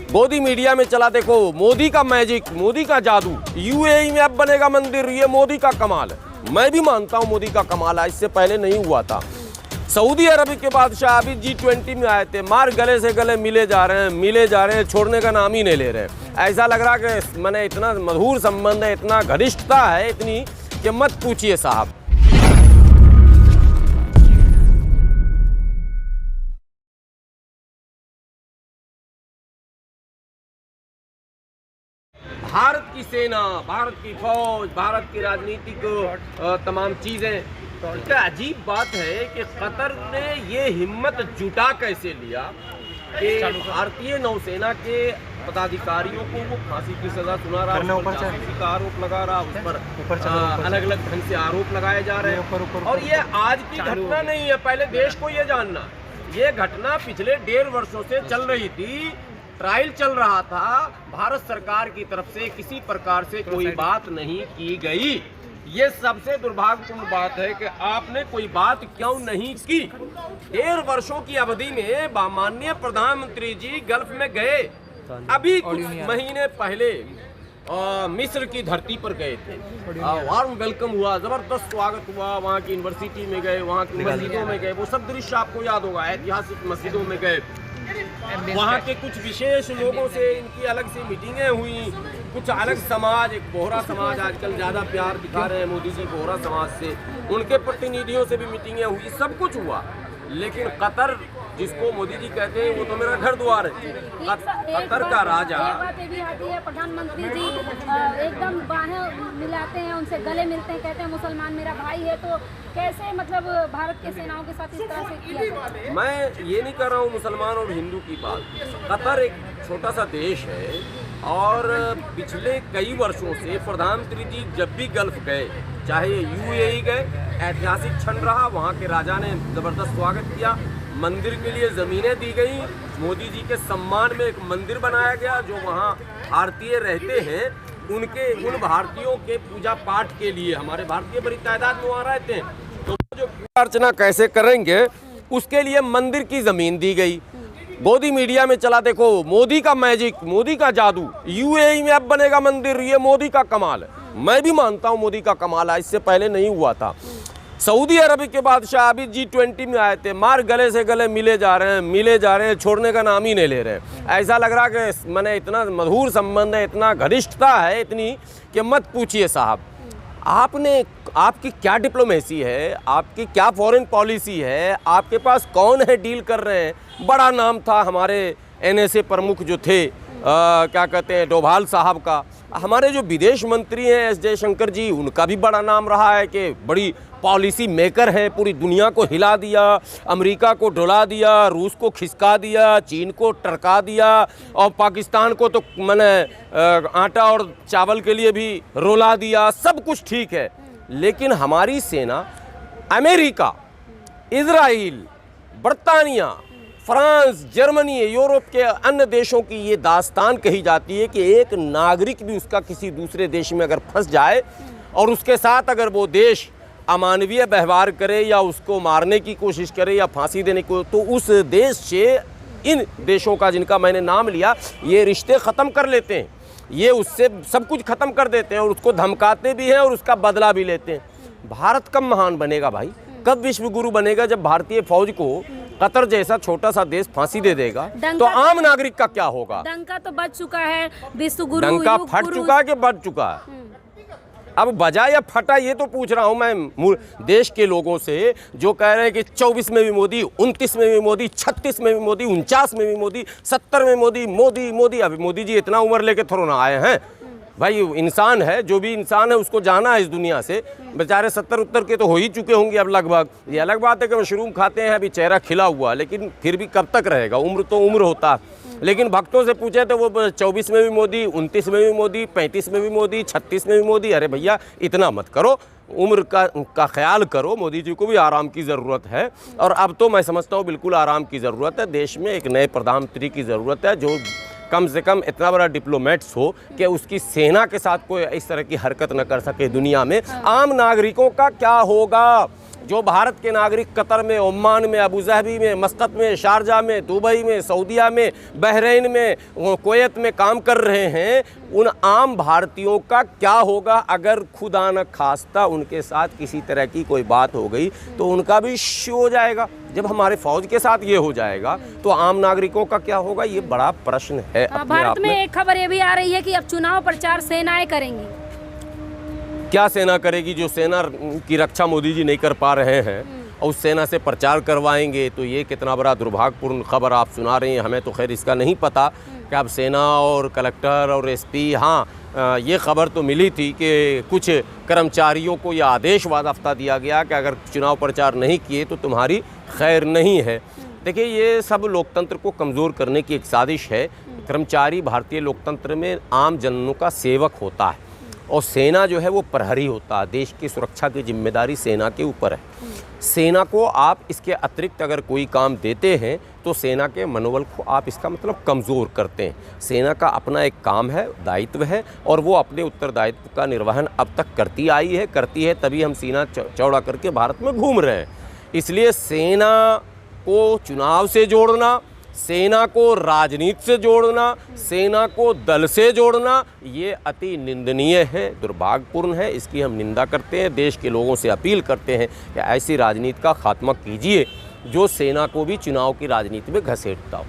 Modi media में चला, देखो मोदी का मैजिक, मोदी का जादू, यूएई में अब बनेगा मंदिर, ये मोदी का कमाल है। मैं भी मानता हूँ मोदी का कमाल है, इससे पहले नहीं हुआ था। सऊदी अरब के बादशाह अभी G20 में आए थे, मार गले से गले मिले जा रहे हैं, छोड़ने का नाम ही नहीं ले रहे। ऐसा लग रहा कि मैंने इतना मधुर संबंध है, इतना घनिष्ठता है इतनी कि मत पूछिए साहब। भारत की सेना, भारत की फौज, भारत की राजनीतिक तमाम चीजें, क्या अजीब बात है कि कतर ने ये हिम्मत जुटा कैसे लिया कि भारतीय नौसेना के पदाधिकारियों को वो फांसी की सजा सुना रहा, जासूसी का आरोप लगा रहा, उस पर अलग अलग ढंग से आरोप लगाए जा रहे हैं। और ये आज की घटना नहीं है, पहले देश को ये जानना, ये घटना पिछले 1.5 वर्षों से चल रही थी, ट्रायल चल रहा था, भारत सरकार की तरफ से किसी प्रकार से कोई बात नहीं की गई। ये सबसे दुर्भाग्यपूर्ण बात है कि आपने कोई बात क्यों नहीं की। 1.5 वर्षों की अवधि में माननीय प्रधानमंत्री जी गल्फ में गए, अभी कुछ महीने पहले मिस्र की धरती पर गए थे, वार्म वेलकम हुआ, जबरदस्त स्वागत हुआ, वहाँ की यूनिवर्सिटी में गए, वहाँ की मस्जिदों में गए, वो सब दृश्य आपको याद होगा, ऐतिहासिक मस्जिदों में गए, वहाँ के कुछ विशेष लोगों से इनकी अलग से मीटिंगें हुई, कुछ अलग समाज, एक बोहरा समाज आजकल ज़्यादा प्यार दिखा रहे हैं मोदी जी बोहरा समाज से, उनके प्रतिनिधियों से भी मीटिंगें हुई, सब कुछ हुआ। लेकिन कतर जिसको मोदी जी कहते हैं वो तो मेरा घर द्वार है, कतर का राजा। बात भी आती है, प्रधानमंत्री जी एकदम बाहें मिलाते हैं, उनसे गले मिलते हैं, कहते हैं मुसलमान मेरा भाई है, तो कैसे मतलब भारत के सेनाओं के साथ इस तरह से किया? मैं ये नहीं कर रहा हूँ मुसलमान और हिंदू की बात, कतर एक छोटा सा देश है और पिछले कई वर्षों से प्रधानमंत्री जी जब भी गल्फ गए, चाहे यूएई गए, ऐतिहासिक क्षण रहा, वहाँ के राजा ने ज़बरदस्त स्वागत किया, मंदिर के लिए ज़मीनें दी गई, मोदी जी के सम्मान में एक मंदिर बनाया गया, जो वहाँ भारतीय रहते हैं उन भारतीयों के पूजा पाठ के लिए, हमारे भारतीय बड़ी तादाद में वहाँ रहते हैं, तो जो पूजा अर्चना कैसे करेंगे उसके लिए मंदिर की ज़मीन दी गई। मोदी मीडिया में चला, देखो मोदी का मैजिक, मोदी का जादू, यूएई में अब बनेगा मंदिर, ये मोदी का कमाल है। मैं भी मानता हूँ मोदी का कमाल है, इससे पहले नहीं हुआ था। सऊदी अरब के बादशाह अभी G20 में आए थे, मार गले से गले मिले जा रहे हैं, छोड़ने का नाम ही नहीं ले रहे। ऐसा लग रहा कि मैंने इतना मधुर संबंध है, इतना घनिष्ठता है इतनी कि मत पूछिए साहब। आपकी क्या डिप्लोमेसी है, आपकी क्या फॉरेन पॉलिसी है, आपके पास कौन है डील कर रहे हैं। बड़ा नाम था हमारे NSA प्रमुख जो थे, क्या कहते हैं, डोभाल साहब का। हमारे जो विदेश मंत्री हैं S जयशंकर जी, उनका भी बड़ा नाम रहा है कि बड़ी पॉलिसी मेकर है, पूरी दुनिया को हिला दिया, अमेरिका को डुला दिया, रूस को खिसका दिया, चीन को टरका दिया और पाकिस्तान को तो मैंने आटा और चावल के लिए भी रुला दिया। सब कुछ ठीक है, लेकिन हमारी सेना अमेरिका, इजराइल, बरतानिया, फ्रांस, जर्मनी, यूरोप के अन्य देशों की ये दास्तान कही जाती है कि एक नागरिक भी उसका किसी दूसरे देश में अगर फंस जाए और उसके साथ अगर वो देश अमानवीय व्यवहार करे या उसको मारने की कोशिश करे या फांसी देने को, तो उस देश से इन देशों का जिनका मैंने नाम लिया, ये रिश्ते ख़त्म कर लेते हैं, ये उससे सब कुछ ख़त्म कर देते हैं और उसको धमकाते भी हैं और उसका बदला भी लेते हैं। भारत कब महान बनेगा भाई, कब विश्व गुरु बनेगा जब भारतीय फौज को कतर जैसा छोटा सा देश फांसी दे देगा, तो आम नागरिक का क्या होगा? डंका तो बज चुका है, विश्व गुरु डंका फट चुका है कि बज चुका है? अब बजा या फटा ये तो पूछ रहा हूं मैं देश के लोगों से, जो कह रहे हैं कि 24 में भी मोदी, 29 में भी मोदी, 36 में भी मोदी, 49 में भी मोदी, 70 में मोदी, मोदी मोदी। अभी मोदी जी इतना उम्र लेके थोड़ा ना आए हैं भाई, इंसान है, जो भी इंसान है उसको जाना है इस दुनिया से। बेचारे 70 उत्तर के तो हो ही चुके होंगे अब लगभग। ये अलग बात है कि मशरूम खाते हैं, अभी चेहरा खिला हुआ, लेकिन फिर भी कब तक रहेगा, उम्र तो उम्र होता है। लेकिन भक्तों से पूछे तो वो 24 में भी मोदी, 29 में भी मोदी, 35 में भी मोदी, 36 में भी मोदी। अरे भैया इतना मत करो, उम्र का ख्याल करो। मोदी जी को भी आराम की ज़रूरत है और अब तो मैं समझता हूँ बिल्कुल आराम की ज़रूरत है। देश में एक नए प्रधानमंत्री की ज़रूरत है जो कम से कम इतना बड़ा डिप्लोमेट्स हो कि उसकी सेना के साथ कोई इस तरह की हरकत न कर सके दुनिया में। आम नागरिकों का क्या होगा? जो भारत के नागरिक कतर में, ओमान में, अबू धाबी में, मस्कत में, शारजा में, दुबई में, सऊदीया में, बहरीन में, कुवैत में काम कर रहे हैं, उन आम भारतीयों का क्या होगा अगर खुदा न खास्ता उनके साथ किसी तरह की कोई बात हो गई तो उनका भी हो जाएगा। जब हमारे फौज के साथ ये हो जाएगा तो आम नागरिकों का क्या होगा, ये बड़ा प्रश्न है। भारत में एक खबर ये भी आ रही है कि अब चुनाव प्रचार सेनाएं करेंगी। क्या सेना करेगी? जो सेना की रक्षा मोदी जी नहीं कर पा रहे हैं और उस सेना से प्रचार करवाएंगे, तो ये कितना बड़ा दुर्भाग्यपूर्ण खबर आप सुना रही हैं। हमें तो खैर इसका नहीं पता कि अब सेना और कलेक्टर और एसपी, हाँ ये खबर तो मिली थी कि कुछ कर्मचारियों को यह आदेश वाज़ाफ्ता दिया गया कि अगर चुनाव प्रचार नहीं किए तो तुम्हारी खैर नहीं है। देखिए, ये सब लोकतंत्र को कमज़ोर करने की एक साजिश है। कर्मचारी भारतीय लोकतंत्र में आम जनों का सेवक होता है और सेना जो है वो प्रहरी होता है। देश की सुरक्षा की जिम्मेदारी सेना के ऊपर है। सेना को आप इसके अतिरिक्त अगर कोई काम देते हैं तो सेना के मनोबल को आप इसका मतलब कमज़ोर करते हैं। सेना का अपना एक काम है, दायित्व है, और वो अपने उत्तरदायित्व का निर्वहन अब तक करती आई है, करती है, तभी हम सीना चौड़ा करके भारत में घूम रहे हैं। इसलिए सेना को चुनाव से जोड़ना, सेना को राजनीति से जोड़ना, सेना को दल से जोड़ना, ये अति निंदनीय है, दुर्भाग्यपूर्ण है। इसकी हम निंदा करते हैं। देश के लोगों से अपील करते हैं कि ऐसी राजनीति का खात्मा कीजिए जो सेना को भी चुनाव की राजनीति में घसीटता हो।